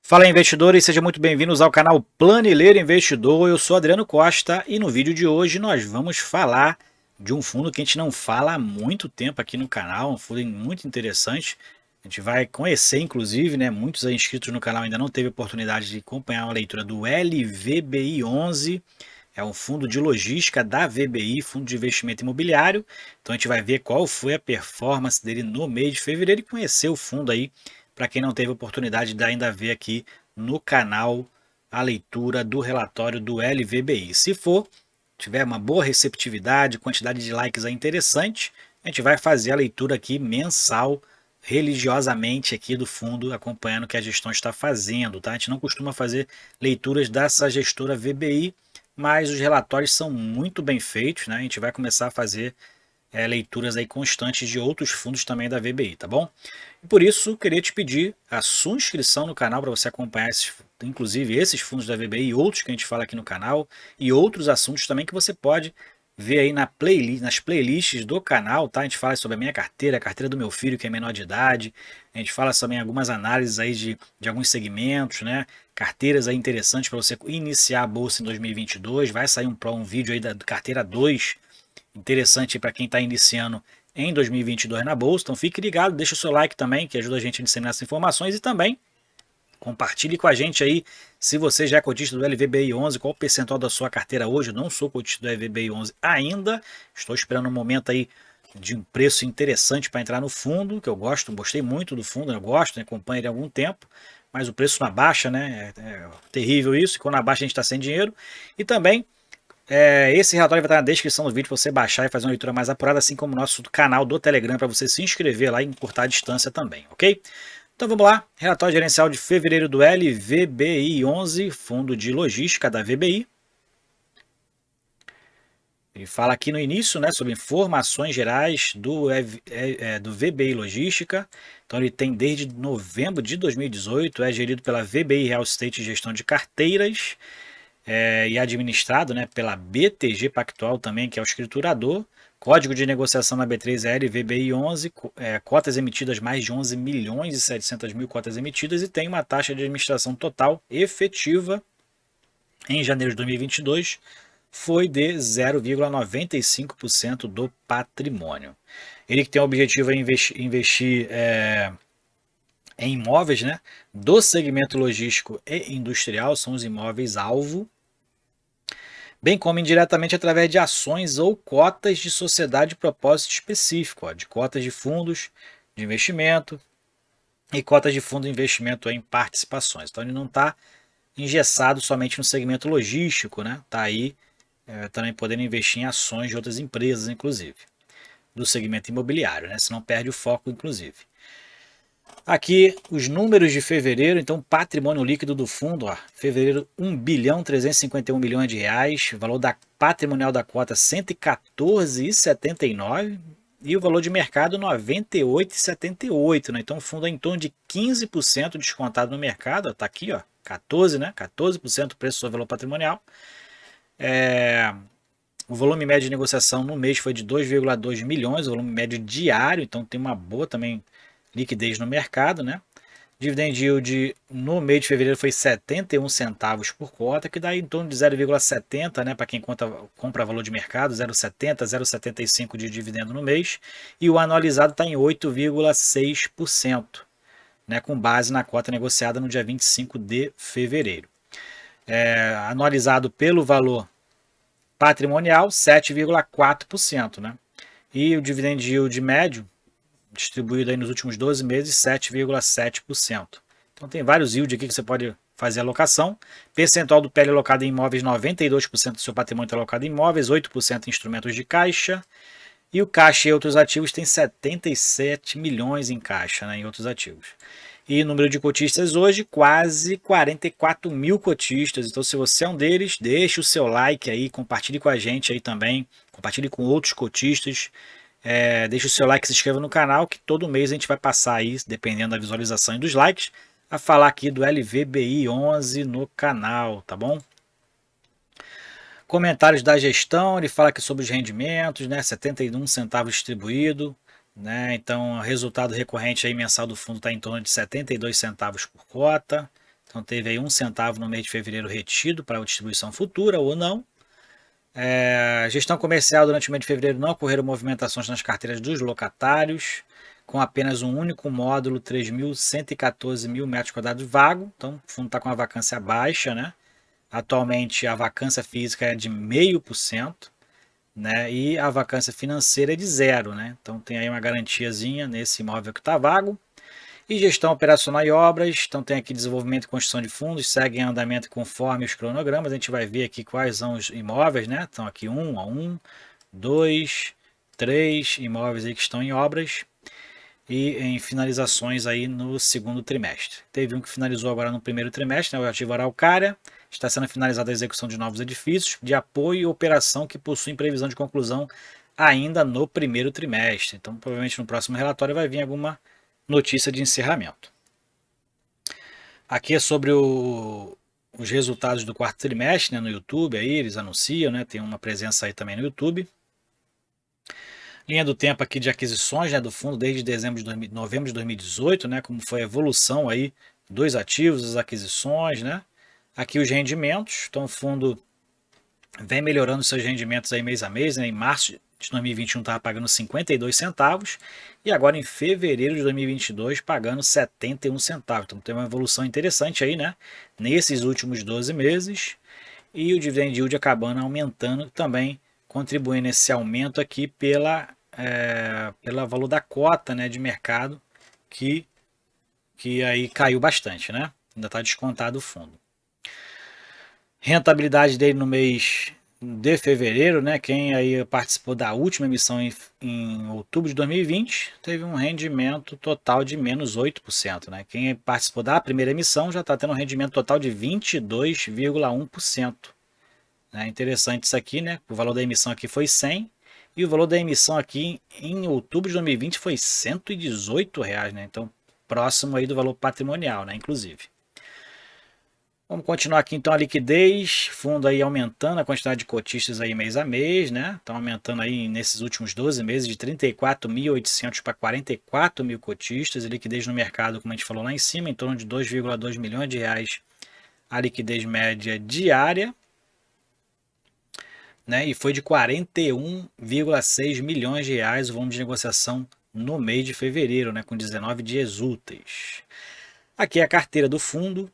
Fala investidores, sejam muito bem-vindos ao canal Planileiro Investidor. Eu sou Adriano Costa e no vídeo de hoje nós vamos falar de um fundo que a gente não fala há muito tempo aqui no canal, um fundo muito interessante. A gente vai conhecer, inclusive, né? Muitos inscritos no canal ainda não teve oportunidade de acompanhar a leitura do LVBI11. É um fundo de logística da VBI, Fundo de Investimento Imobiliário. Então a gente vai ver qual foi a performance dele no mês de fevereiro e conhecer o fundo aí, para quem não teve oportunidade de ainda ver aqui no canal a leitura do relatório do LVBI. Se for, tiver uma boa receptividade, quantidade de likes aí interessante, a gente vai fazer a leitura aqui mensal, religiosamente aqui do fundo, acompanhando o que a gestão está fazendo, tá? A gente não costuma fazer leituras dessa gestora VBI, mas os relatórios são muito bem feitos, né? A gente vai começar a fazer leituras aí constantes de outros fundos também da VBI, tá bom? E por isso, queria te pedir a sua inscrição no canal para você acompanhar inclusive esses fundos da VBI e outros que a gente fala aqui no canal e outros assuntos também que você pode ver aí nas playlists do canal, tá? A gente fala sobre a minha carteira, a carteira do meu filho que é menor de idade, a gente fala também algumas análises aí de alguns segmentos, né? Carteiras aí interessantes para você iniciar a bolsa em 2022, vai sair um vídeo aí da carteira 2 interessante para quem está iniciando em 2022 na bolsa. Então fique ligado, deixa o seu like também, que ajuda a gente a disseminar essas informações, e também compartilhe com a gente aí se você já é cotista do LVBI 11, qual o percentual da sua carteira hoje. Eu não sou cotista do LVBI 11 ainda, estou esperando um momento aí de um preço interessante para entrar no fundo, que eu gostei muito do fundo, eu gosto, né, acompanho ele há algum tempo, mas o preço na baixa, né, é terrível isso, e quando na baixa a gente está sem dinheiro. E também esse relatório vai estar na descrição do vídeo para você baixar e fazer uma leitura mais apurada, assim como o nosso canal do Telegram para você se inscrever lá e encurtar a distância também, ok? Então vamos lá, relatório gerencial de fevereiro do LVBI 11, Fundo de Logística da VBI. Ele fala aqui no início, né, sobre informações gerais do VBI Logística. Então ele tem desde novembro de 2018, é gerido pela VBI Real Estate Gestão de Carteiras, e administrado, né, pela BTG Pactual também, que é o escriturador. Código de negociação na B3 é LVBI 11, cotas emitidas mais de 11 milhões e 700 mil cotas emitidas, e tem uma taxa de administração total efetiva em janeiro de 2022 foi de 0,95% do patrimônio. Ele que tem o objetivo de investir em imóveis, né, do segmento logístico e industrial, são os imóveis alvo, bem como indiretamente através de ações ou cotas de sociedade de propósito específico, de cotas de fundos de investimento e cotas de fundo de investimento em participações. Então ele não está engessado somente no segmento logístico, né? Está aí também podendo investir em ações de outras empresas, inclusive, do segmento imobiliário, né? Senão perde o foco, inclusive. Aqui os números de fevereiro, então patrimônio líquido do fundo, ó, fevereiro 1 bilhão 351 milhões de reais, valor da patrimonial da cota 114,79 e o valor de mercado 98,78, né? Então o fundo é em torno de 15% descontado no mercado, ó, tá aqui, ó, 14, né? 14% do preço do valor patrimonial. O volume médio de negociação no mês foi de 2,2 milhões, o volume médio diário, então tem uma boa também liquidez no mercado, né? Dividend yield no mês de fevereiro foi 71 centavos por cota, que dá em torno de 0,70, né, para quem compra valor de mercado, 0,70, 0,75 de dividendo no mês, e o anualizado está em 8,6%, né, com base na cota negociada no dia 25 de fevereiro. Anualizado pelo valor patrimonial, 7,4%, né? E o dividend yield médio distribuído aí nos últimos 12 meses, 7,7%. Então tem vários yields aqui que você pode fazer alocação. Percentual do PL alocado em imóveis, 92% do seu patrimônio está alocado em imóveis, 8% em instrumentos de caixa. E o caixa e outros ativos tem 77 milhões em caixa, né, em outros ativos. E número de cotistas hoje, quase 44 mil cotistas. Então, se você é um deles, deixe o seu like aí, compartilhe com a gente aí também, compartilhe com outros cotistas. Deixe o seu like, se inscreva no canal, que todo mês a gente vai passar aí, dependendo da visualização e dos likes, a falar aqui do LVBI 11 no canal, tá bom? Comentários da gestão, ele fala aqui sobre os rendimentos, né, 71 centavos distribuído, né, então o resultado recorrente aí mensal do fundo está em torno de 72 centavos por cota, Então teve aí 1 centavo no mês de fevereiro retido para distribuição futura ou não. Gestão comercial durante o mês de fevereiro não ocorreram movimentações nas carteiras dos locatários, com apenas um único módulo, 3.114 mil metros quadrados vago. Então o fundo está com uma vacância baixa, né? Atualmente a vacância física é de 0,5%, né? E a vacância financeira é de 0, né? Então tem aí uma garantiazinha nesse imóvel que está vago. E gestão operacional e obras, então tem aqui desenvolvimento e construção de fundos, seguem em andamento conforme os cronogramas, a gente vai ver aqui quais são os imóveis, né? Então aqui 1, 2, 3 imóveis aí que estão em obras e em finalizações aí no segundo trimestre. Teve um que finalizou agora no primeiro trimestre, né? O ativo Araucária, está sendo finalizada a execução de novos edifícios de apoio e operação que possuem previsão de conclusão ainda no primeiro trimestre. Então provavelmente no próximo relatório vai vir alguma notícia de encerramento. Aqui é sobre os resultados do quarto trimestre, né, no YouTube, aí eles anunciam, né, tem uma presença aí também no YouTube. Linha do tempo aqui de aquisições, né, do fundo desde novembro de 2018, né, como foi a evolução aí dos ativos, as aquisições, né. Aqui os rendimentos, então o fundo vem melhorando seus rendimentos aí mês a mês, né, em março de 2021 estava pagando 52 centavos e agora em fevereiro de 2022 pagando 71 centavos. Então tem uma evolução interessante aí, né? Nesses últimos 12 meses e o dividend yield acabando aumentando também, contribuindo esse aumento aqui pelo valor da cota, né, de mercado que aí caiu bastante, né? Ainda está descontado o fundo. Rentabilidade dele no mês de fevereiro, né? Quem aí participou da última emissão em outubro de 2020 teve um rendimento total de menos 8%, né? Quem participou da primeira emissão já está tendo um rendimento total de 22,1%. Né? Interessante isso aqui, né? O valor da emissão aqui foi 100 e o valor da emissão aqui em outubro de 2020 foi R$ 118, né? Então próximo aí do valor patrimonial, né? Inclusive. Vamos continuar aqui então a liquidez, fundo aí aumentando a quantidade de cotistas aí mês a mês, né? Estão aumentando aí nesses últimos 12 meses de 34.800 para 44 mil cotistas, e liquidez no mercado, como a gente falou lá em cima, em torno de 2,2 milhões de reais a liquidez média diária, né? E foi de 41,6 milhões de reais o volume de negociação no mês de fevereiro, né? Com 19 dias úteis. Aqui é a carteira do fundo.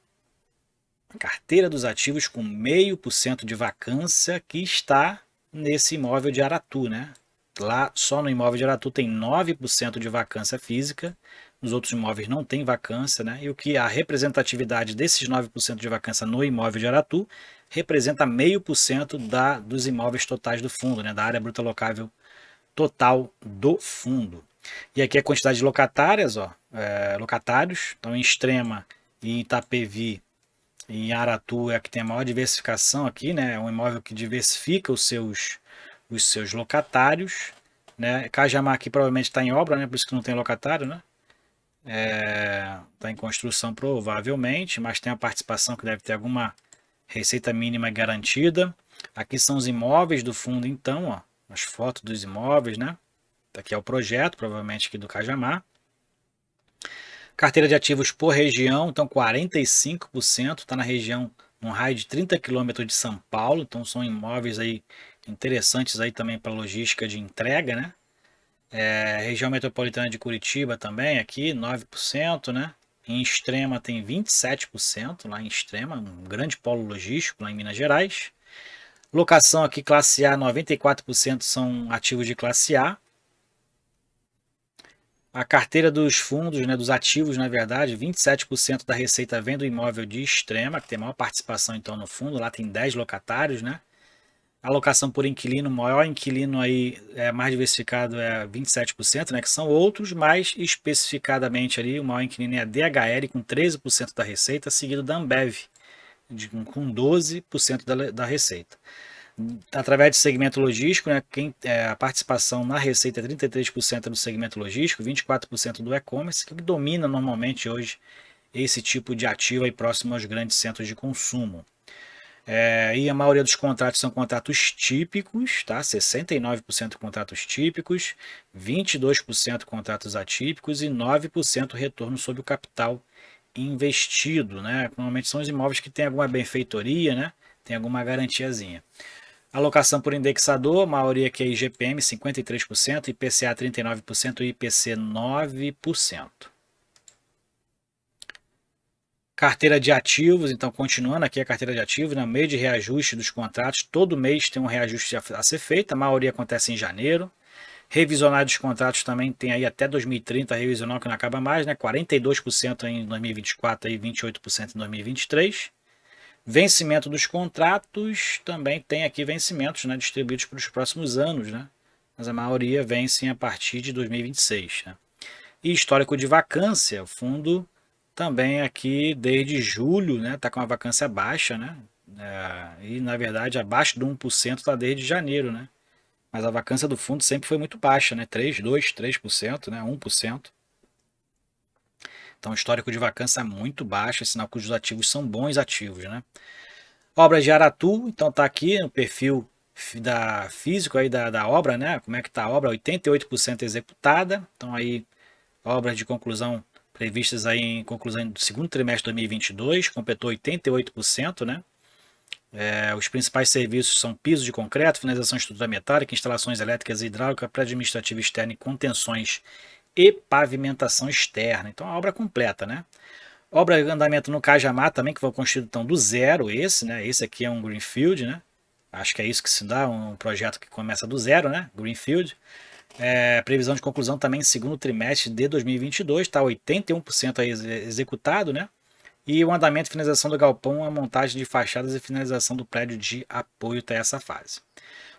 Carteira dos ativos com 0,5% de vacância que está nesse imóvel de Aratu, né? Lá só no imóvel de Aratu tem 9% de vacância física, nos outros imóveis não tem vacância, né? E o que a representatividade desses 9% de vacância no imóvel de Aratu representa 0,5% dos imóveis totais do fundo, né? Da área bruta locável total do fundo. E aqui a quantidade de locatárias, ó, locatários, então em Extrema e em Itapevi em Aratu é a que tem a maior diversificação aqui, né? É um imóvel que diversifica os seus locatários, né? Cajamar aqui provavelmente está em obra, né? Por isso que não tem locatário, né? Está em construção provavelmente, mas tem a participação que deve ter alguma receita mínima garantida. Aqui são os imóveis do fundo então, ó, as fotos dos imóveis, né? Aqui é o projeto, provavelmente aqui do Cajamar. Carteira de ativos por região, então 45% está na região, num raio de 30 km de São Paulo, então são imóveis aí interessantes aí também para logística de entrega, né? Região metropolitana de Curitiba também, aqui 9%, né? Em Extrema tem 27%, lá em Extrema, um grande polo logístico lá em Minas Gerais. Locação aqui classe A, 94% são ativos de classe A. A carteira dos fundos, né, dos ativos, na verdade, 27% da receita vem do imóvel de Extrema, que tem maior participação então no fundo, lá tem 10 locatários, né? A alocação por inquilino, o maior inquilino aí mais diversificado é 27%, né, que são outros, mais especificadamente ali o maior inquilino é a DHL com 13% da receita, seguido da Ambev com 12% da receita. Através do segmento logístico, né, a participação na receita é 33% do segmento logístico, 24% do e-commerce, que domina normalmente hoje esse tipo de ativo aí próximo aos grandes centros de consumo. E a maioria dos contratos são contratos típicos, tá? 69% contratos típicos, 22% contratos atípicos e 9% retorno sobre o capital investido, né? Normalmente são os imóveis que têm alguma benfeitoria, né? Tem alguma garantiazinha. Alocação por indexador, a maioria aqui é IGPM 53%, IPCA 39% e IPC 9%. Carteira de ativos, então continuando aqui a carteira de ativos, no meio de reajuste dos contratos, todo mês tem um reajuste a ser feito, a maioria acontece em janeiro. Revisionar dos contratos também tem aí até 2030, revisional que não acaba mais, né? 42% em 2024 e 28% em 2023. Vencimento dos contratos, também tem aqui vencimentos, né, distribuídos para os próximos anos, né? Mas a maioria vencem a partir de 2026, né? E histórico de vacância, o fundo também aqui desde julho, né, tá com uma vacância baixa, né? E na verdade abaixo de 1% está desde janeiro, né? Mas a vacância do fundo sempre foi muito baixa, né? 3, 2, 3%, né? 1%. Então, histórico de vacância muito baixo, sinal que os ativos são bons ativos, né? Obras de Aratu, então tá aqui no perfil da físico aí da obra, né? Como é que tá a obra? 88% executada. Então aí obras de conclusão previstas aí em conclusão do segundo trimestre de 2022, completou 88%, né? Os principais serviços são piso de concreto, finalização de estrutura metálica, instalações elétricas e hidráulicas, pré-administrativa externa e contenções e pavimentação externa. Então a obra completa, né? Obra de andamento no Cajamar também, que foi construído então do zero esse, né? Esse aqui é um Greenfield, né? Acho que é isso que se dá, um projeto que começa do zero, né? Greenfield. Previsão de conclusão também em segundo trimestre de 2022, está 81% aí executado, né? E o andamento e finalização do galpão, a montagem de fachadas e finalização do prédio de apoio até essa fase.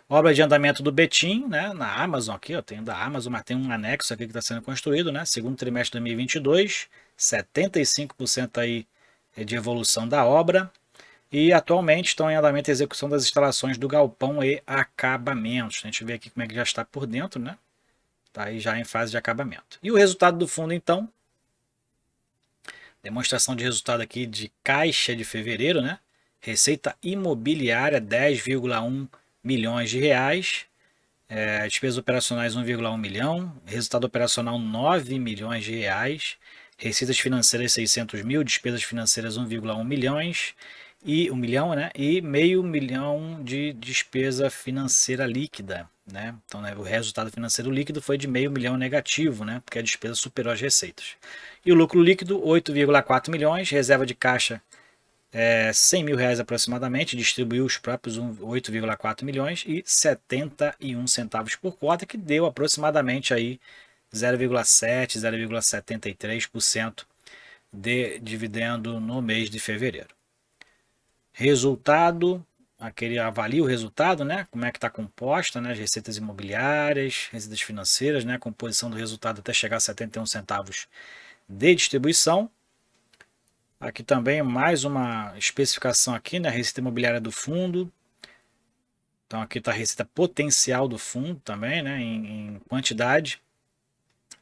Obra de andamento do Betim, né, na Amazon aqui, ó, tem da Amazon, mas tem um anexo aqui que está sendo construído, né, segundo trimestre de 2022, 75% aí de evolução da obra, e atualmente estão em andamento a execução das instalações do galpão e acabamentos. A gente vê aqui como é que já está por dentro, né, está aí já em fase de acabamento. E o resultado do fundo, então, demonstração de resultado aqui de caixa de fevereiro, né, receita imobiliária 10,1 milhões de reais, despesas operacionais 1,1 milhão, resultado operacional 9 milhões de reais, receitas financeiras 600 mil, despesas financeiras 1,1 milhões e 1 milhão, né? E meio milhão de despesa financeira líquida, né? Então, né, o resultado financeiro líquido foi de meio milhão negativo, né? Porque a despesa superou as receitas. E o lucro líquido 8,4 milhões, reserva de caixa 100 mil reais aproximadamente, distribuiu os próprios 8,4 milhões e 71 centavos por cota, que deu aproximadamente aí 0,7, 0,73% de dividendo no mês de fevereiro. Resultado, aquele avalia o resultado, né? Como é que está composta, né? As receitas imobiliárias, receitas financeiras, né? Composição do resultado até chegar a 71 centavos de distribuição. Aqui também mais uma especificação aqui, né? Receita imobiliária do fundo. Então aqui está a receita potencial do fundo também, né? Em quantidade,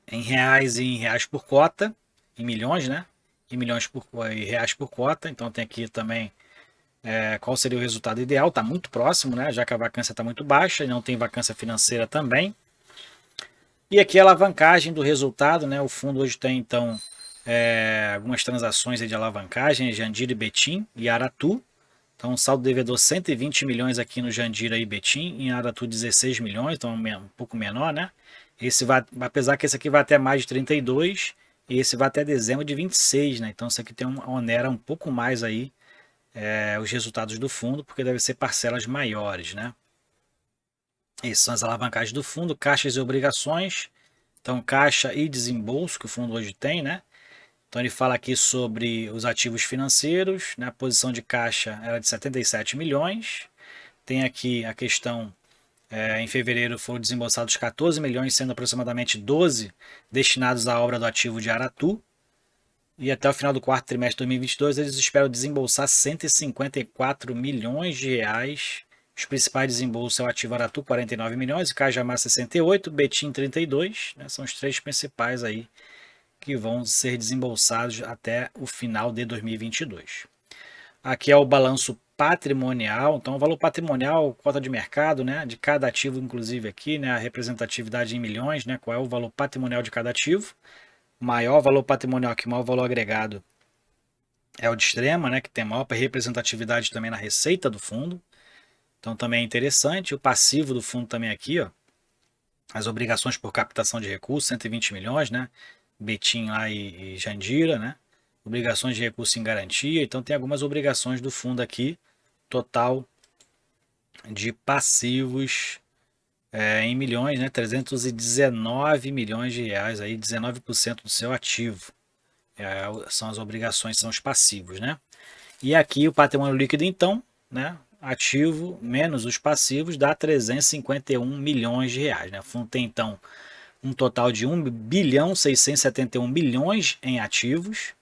em reais e em reais por cota, em milhões, né? Em milhões e reais por cota. Então tem aqui também qual seria o resultado ideal. Está muito próximo, né? Já que a vacância está muito baixa e não tem vacância financeira também. E aqui a alavancagem do resultado, né? O fundo hoje tem então algumas transações de alavancagem, Jandira e Betim e Aratu. Então, saldo devedor 120 milhões aqui no Jandira e Betim, em Aratu 16 milhões, então um pouco menor, né? Esse vai, apesar que esse aqui vai até mais de 32 e esse vai até dezembro de 26, né? Então, isso aqui tem onera um pouco mais aí os resultados do fundo, porque deve ser parcelas maiores, né? Essas são as alavancagens do fundo, caixas e obrigações. Então, caixa e desembolso que o fundo hoje tem, né? Então ele fala aqui sobre os ativos financeiros, né? A posição de caixa era de 77 milhões. Tem aqui a questão, em fevereiro foram desembolsados 14 milhões, sendo aproximadamente 12 destinados à obra do ativo de Aratu. E até o final do quarto trimestre de 2022 eles esperam desembolsar 154 milhões de reais. Os principais desembolsos é o ativo Aratu, 49 milhões, Cajamar 68, Betim 32, né? São os três principais aí que vão ser desembolsados até o final de 2022. Aqui é o balanço patrimonial, então o valor patrimonial, cota de mercado, né, de cada ativo, inclusive aqui, né, a representatividade em milhões, né, qual é o valor patrimonial de cada ativo, maior valor patrimonial que maior valor agregado é o de Extrema, né, que tem maior representatividade também na receita do fundo. Então também é interessante. O passivo do fundo também aqui, ó, as obrigações por captação de recursos, 120 milhões, né? Betim lá e Jandira, né? Obrigações de recurso em garantia. Então tem algumas obrigações do fundo aqui, total de passivos em milhões, né? 319 milhões de reais, aí 19% do seu ativo. São as obrigações, são os passivos, né? E aqui o patrimônio líquido, então, né? Ativo menos os passivos dá 351 milhões de reais, né? O fundo tem, então, um total de 1 bilhão 671 milhões em ativos,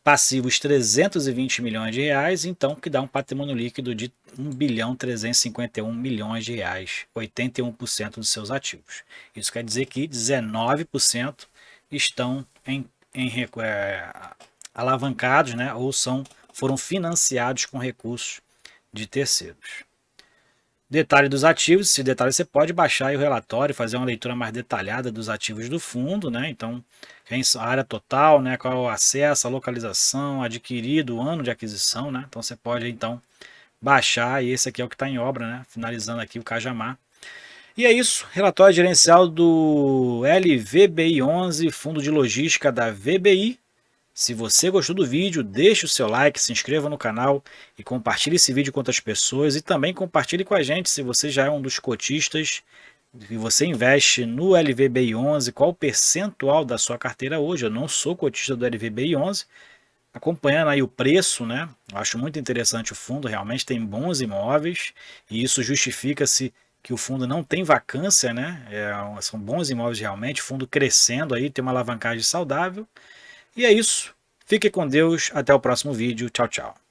passivos 320 milhões de reais, então que dá um patrimônio líquido de 1 bilhão 351 milhões de reais, 81% dos seus ativos. Isso quer dizer que 19% estão alavancados, né, ou foram financiados com recursos de terceiros. Detalhe dos ativos, esse detalhe você pode baixar aí o relatório, fazer uma leitura mais detalhada dos ativos do fundo, né? Então, a área total, né? Qual é o acesso, a localização, adquirido, o ano de aquisição, né? Então você pode então baixar, e esse aqui é o que está em obra, né? Finalizando aqui o Cajamar. E é isso, relatório gerencial do LVBI 11, Fundo de Logística da VBI. Se você gostou do vídeo, deixe o seu like, se inscreva no canal e compartilhe esse vídeo com outras pessoas. E também compartilhe com a gente se você já é um dos cotistas e você investe no LVBI 11, qual o percentual da sua carteira hoje. Eu não sou cotista do LVBI 11, acompanhando aí o preço, né? Eu acho muito interessante o fundo, realmente tem bons imóveis e isso justifica-se que o fundo não tem vacância, né? São bons imóveis realmente, fundo crescendo aí, tem uma alavancagem saudável. E é isso. Fique com Deus. Até o próximo vídeo. Tchau, tchau.